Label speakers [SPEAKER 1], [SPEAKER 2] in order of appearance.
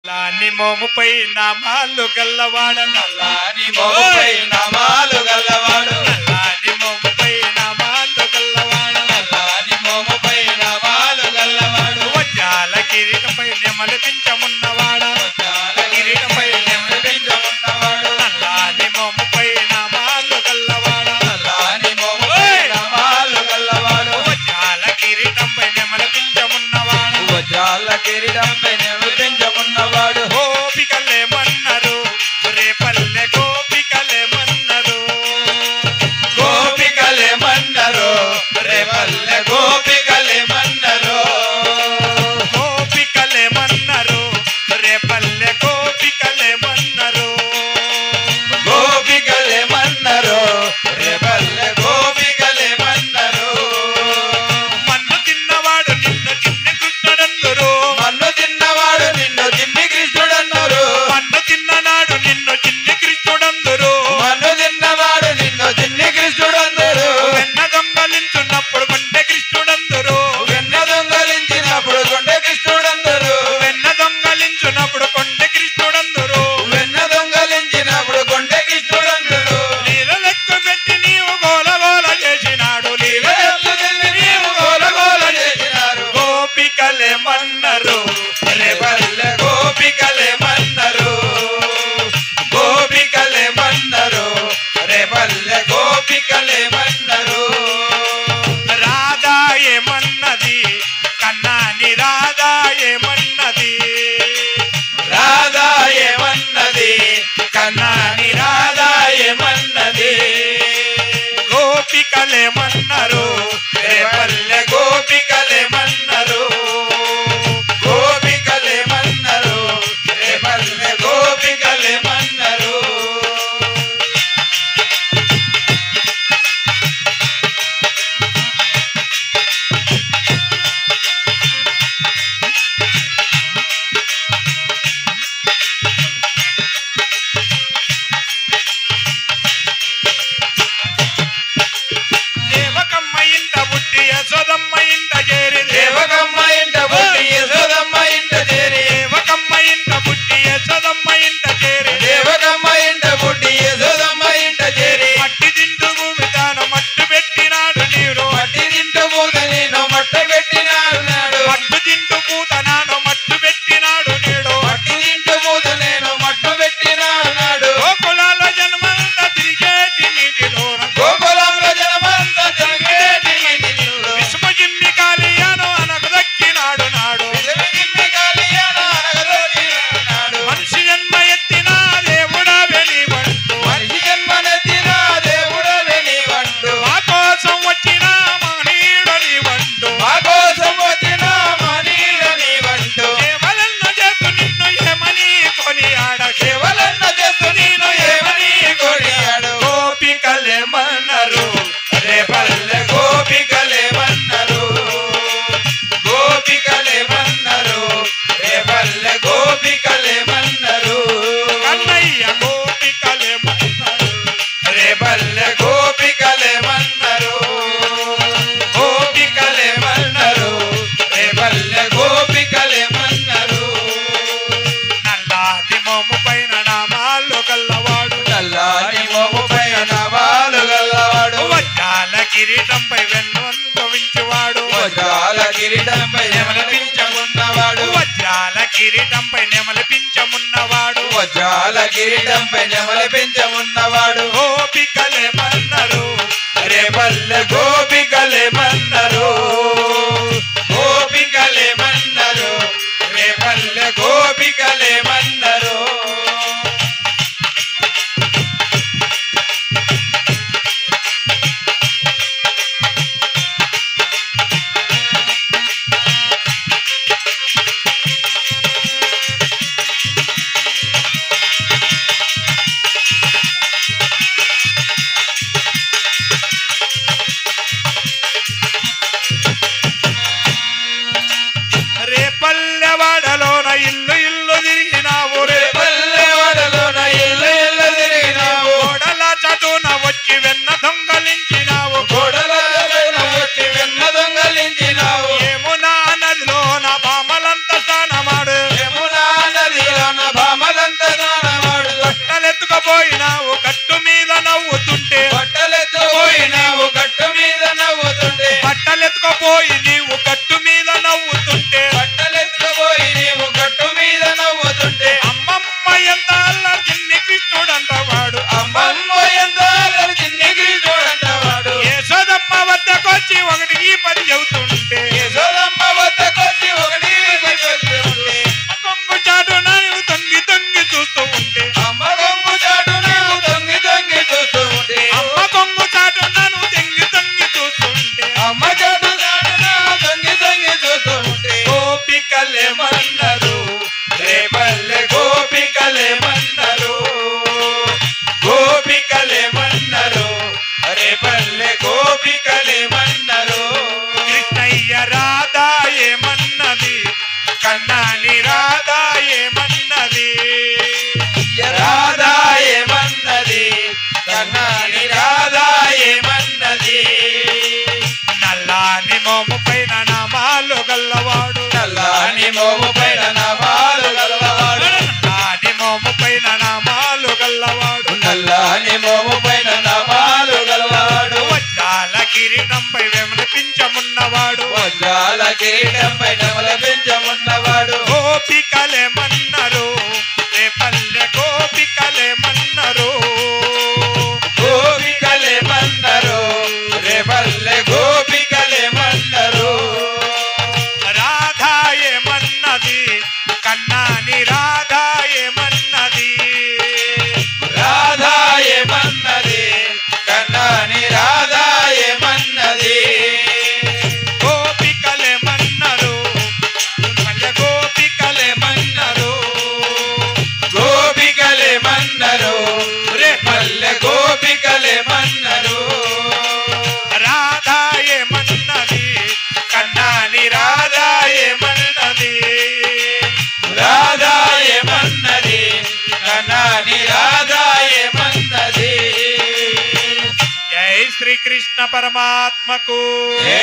[SPEAKER 1] నల్లాని మోముపై నామాలు గల్లవాడ
[SPEAKER 2] నల్లాని మోముపై నామాలు గల్లవాడు
[SPEAKER 1] నల్లాని మోముపై నామాలు గల్లవాడ
[SPEAKER 2] నల్లాని మోముపై నామాలు గల్లవాడు
[SPEAKER 1] వజ్రాల కిరీటంపై నెమలి పింఛమున్నవాడ
[SPEAKER 2] వజ్రాల కిరీటంపై నెమలి పింఛమున్నవాడు
[SPEAKER 1] నల్లాని మోముపై నామాలు గల్లవాడ
[SPEAKER 2] నల్లాని మోముపై నామాలు గల్లవాడు
[SPEAKER 1] వజ్రాల కిరీటంపై నెమలి పింఛమున్నవాడ
[SPEAKER 2] వజ్రాల కిరీటంపై నెమలి పింఛమున్నవాడు
[SPEAKER 1] గోపికలేమన్నారు రేపల్లె గోపికలేమన్నారు
[SPEAKER 2] గోపికలేమన్నారు రేపల్లె గోపికలేమన్నారు
[SPEAKER 1] గోపికలేమన్నారు రేపల్లె గోపికలేమన్నారు
[SPEAKER 2] గోపికలేమన్నారు రేపల్లె గోపికలేమన్నారు
[SPEAKER 1] మన్ను తిన్నవాడు నిన్ను చిన్ని కృష్ణుడందురు
[SPEAKER 2] మన్ను తిన్నవాడు నిన్ను చిన్ని కృష్ణుడన్నారు
[SPEAKER 1] మన్ను తిన్ననాడు నిన్ను చిన్ని కృష్ణుడందురు
[SPEAKER 2] మన్ను తిన్నవాడు నిన్ను చిన్ని కృష్ణుడన్నారు
[SPEAKER 1] వెన్న దొంగలించున్నప్పుడు కొండె కృష్ణుడందురు
[SPEAKER 2] వెన్న దొంగలించినప్పుడు కొండె కృష్ణుడన్నారు
[SPEAKER 1] వెన్న దొంగలించున్నప్పుడు కొండె కృష్ణుడందురు
[SPEAKER 2] వెన్న దొంగలించినప్పుడు కొండె కృష్ణుడన్నారు
[SPEAKER 1] నీళ్ళలెక్కు పెట్టి నీవు గోలగోల చేసినాడు
[SPEAKER 2] నీవు గోలగోల చేసినారు
[SPEAKER 1] గోపికలేమన్నారు
[SPEAKER 2] రేపల్లె గోపికలేమన్నారు గోపికలేమన్నారు రేపల్లె గోపికలేమన్నారు
[SPEAKER 1] రాధా ఏమన్నది కన్నాని రాధా ఏమన్నది
[SPEAKER 2] రాధా ఏమన్నది కన్నాని రాధా ఏమన్నది
[SPEAKER 1] గోపికలేమన్నారు
[SPEAKER 2] రేపల్లె గోపికలేమన్నారు గోపికలేమన్నారు రేపల్లె గోపికలేమన్నారు
[SPEAKER 1] దేవకమ్మ ఇంట బుట్టి యశోదమ్మ ఇంట చేరి
[SPEAKER 2] దేవకమ్మ ఇంట పుట్టి యశోదమ్మ ఇంట చేరి
[SPEAKER 1] దేవకమ్మ ఇంట బుట్టి యశోదమ్మ ఇంట చేరి
[SPEAKER 2] దేవకమ్మ ఇంట పుట్టి యశోదమ్మ ఇంట చేరి
[SPEAKER 1] మట్టి తింటూ విధానం మట్టు పెట్టినాడు నీరు
[SPEAKER 2] మట్టి తింటూ పూత నేను మట్ట పెట్టినాడు నాడు
[SPEAKER 1] మట్టు తింటూ పూతనాడు మట్టు పెట్టినాడు నీడు
[SPEAKER 2] మట్టి తింటూ పూత నేను మట్టు పెట్టినాడు నాడు
[SPEAKER 1] గోకులాల జన్మంతా తిరిగేటి నీటిలోన
[SPEAKER 2] గోకులంలో జనమంతా తిరిగేటి నీటిలో
[SPEAKER 1] విసుమ జిమ్మి కాలియాను అనకు దక్కినాడు నాడు
[SPEAKER 2] విజయగిరి కళ్యాణ అనగదొక్కినాడు నాడు
[SPEAKER 1] మనిషి జన్మ ఎత్తిన దేవుడా వెలివంటూ
[SPEAKER 2] మనిషి జన్మనెత్తిన దేవుడవే నీవంటూ
[SPEAKER 1] మా కోసం వచ్చిన మహనీయుడు నీవంటూ
[SPEAKER 2] మా కోసం వచ్చిన మనీడు నీవంటూ
[SPEAKER 1] కేవలన్న చేతు నిన్ను ఏమని కొనియాడ
[SPEAKER 2] కేవలన్న చేస్తూ నేను ఏమని కొనియాడు
[SPEAKER 1] గోపికలేమన్నారు
[SPEAKER 2] రేపల్లె గోపికలేమన్నారు గోపికలేమన్నారు రేపల్లె గోపికలేమన్నారు
[SPEAKER 1] కన్నయ్య గోపికలేమన్నారు
[SPEAKER 2] రేపల్లె గోపికలేమన్నారు గోపికలేమన్నారు రేపల్లె గోపికలేమన్నారు
[SPEAKER 1] నల్లాది మోము పైన నామాలు గల్లవాడు
[SPEAKER 2] నల్లాని మోముపై నవాలు గల్లవాడు
[SPEAKER 1] వజ్రాల కిరీటంపై వెన్నుంచవాడు
[SPEAKER 2] వజ్రాల కిరీటంపై నెమలిపించమున్నవాడు
[SPEAKER 1] వజ్రాల కిరీటంపై నెమలిపించమున్నవాడు
[SPEAKER 2] వజ్రాల కిరీటంపై నెమలిపించమున్నవాడు
[SPEAKER 1] గోపికలేమన్నారు
[SPEAKER 2] రేపల్లె గోపికలేమన్నారు గోపికలేమన్నారు రేపల్లె గోపికలేమన్నారు
[SPEAKER 1] బట్టలెత్తుకుపోయి నీవు గట్టు మీద నవ్వుతుంటే
[SPEAKER 2] బట్టలెత్తుకుపోయి నీవు గట్టు మీద నవ్వుతుంటే
[SPEAKER 1] అమ్మమ్మ ఎంత అల్లరి చిన్ని కృష్ణుడంటవాడు
[SPEAKER 2] అమ్మమ్మ ఎంత అల్లరి చిన్ని కృష్ణుడంటవాడు
[SPEAKER 1] యశోదమ్మ వద్దకొచ్చి 1 10 చెబుతుంటే
[SPEAKER 2] యశోదమ్మ వద్దకొచ్చి 1 10 చెబుతుంటే
[SPEAKER 1] కొంగు చాటు నన్ను తొంగి తొంగి చూస్తూ ఉంటే
[SPEAKER 2] అమ్మ కొంగు చాటు నీవు తొంగి తొంగి చూస్తూ ఉంటే
[SPEAKER 1] అమ్మ కొంగు చాటు నన్ను తొంగి తొంగి చూస్తుంటే
[SPEAKER 2] అమ్మ చాటు నీవు తొంగి తొంగి చూస్తూ ఉంటే
[SPEAKER 1] గోపికలేమన్నారు
[SPEAKER 2] రేపల్లె గోపికలేమన్నారు గోపికలేమన్నారు రేపల్లె గోపికలేమన్నారు
[SPEAKER 1] కృష్ణయ్య రాధా ఏమన్నది కన్నాని రాధా ఏమన్నది
[SPEAKER 2] రాధా ఏమన్నది కన్నాని రాధా ఏమన్నది
[SPEAKER 1] నల్లాని మోము పైన నామాలు గల్లవాడు
[SPEAKER 2] నల్లాని మోము పైన నామాలు గలవాడు
[SPEAKER 1] నల్లాని మోము పైన నామాలు గల్లవాడు
[SPEAKER 2] నల్లాని మోము పైన నామాలు గలవాడు
[SPEAKER 1] వజ్రాల కిరీటంపై వెమనిపించమున్నవాడు
[SPEAKER 2] వజ్రాల కిరీటంపై నమలపించమున్నవాడు
[SPEAKER 1] గోపికలేమన్నారు రేపల్లె గోపికలేమన్నారు
[SPEAKER 2] గోపికలేమన్నారు రేపల్లె గోపికలేమన్నారు
[SPEAKER 1] రాధా ఏమన్నది కన్నాని రాధా ఏమన్నది
[SPEAKER 2] రాధా ఏమన్నది కన్నాని రాధా ఏమన్నది
[SPEAKER 1] గోపికలేమన్నారు మళ్ళీ గోపికలేమన్నారు
[SPEAKER 2] గోపికలేమన్నారు రేపల్లె గోపికలేమన్నారు
[SPEAKER 1] రాధా ఏమన్నది కన్నాని రాధా ఏమన్నది
[SPEAKER 2] రాధా ఏమన్నది కన్నాని రాధా ఏమన్నది
[SPEAKER 1] జై శ్రీకృష్ణ పరమాత్మకు
[SPEAKER 2] జై